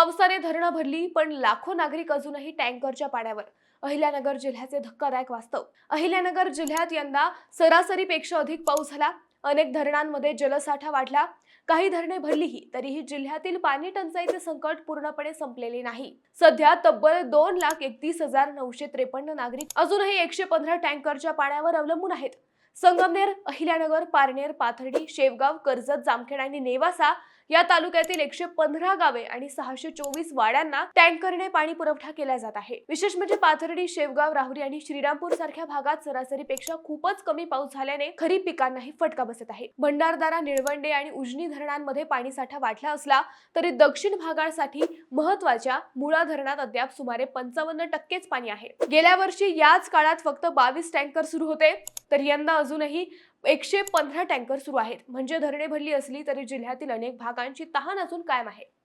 पावसाने धरणं भरली, पण लाखो नागरिक अजूनही टँकरच्या पाण्यावर. अहिल्यानगर जिल्ह्याचे धक्कादायक वास्तव. अहिल्यानगर जिल्ह्यात यंदा सरासरीपेक्षा अधिक पाऊस झाला. अनेक धरणांमध्ये जलसाठा वाढला. काही धरणे भरलीही, तरीही जिल्ह्यातील पाणी टंचाईचे संकट पूर्णपणे संपलेले नाही. सध्या तब्बल 2,31,953 नागरिक अजूनही 115 टँकरच्या पाण्यावर अवलंबून आहेत. संगमनेर, अहिल्यानगर, पारनेर, पाथर्डी, शेवगाव, कर्जत, जामखेड आणि नेवासा या तालुक्यातील 115 गावे आणि 624 वाड्यांना टँकरने पाणी पुरवठा केला जात आहे. विशेष म्हणजे पाथर्डी, शेवगाव, राहुरी आणि श्रीरामपूर सारख्या भागात सरासरीपेक्षा खूपच कमी पाऊस झाल्याने खरीप पिकांनाही फटका बसत आहे. भंडारदरा, निळवंडे आणि उजनी धरणांमध्ये पाणीसाठा वाढला असला तरी दक्षिण भागासाठी महत्वाच्या मुळा धरणात अद्याप सुमारे 55% पाणी आहे. गेल्या वर्षी याच काळात फक्त 22 टँकर सुरू होते, तर यंदा अजूनही 115 टँकर सुरू आहेत. म्हणजे धरणे भरली असली तरी जिल्ह्यातील अनेक भागांची तहान अजून कायम आहे.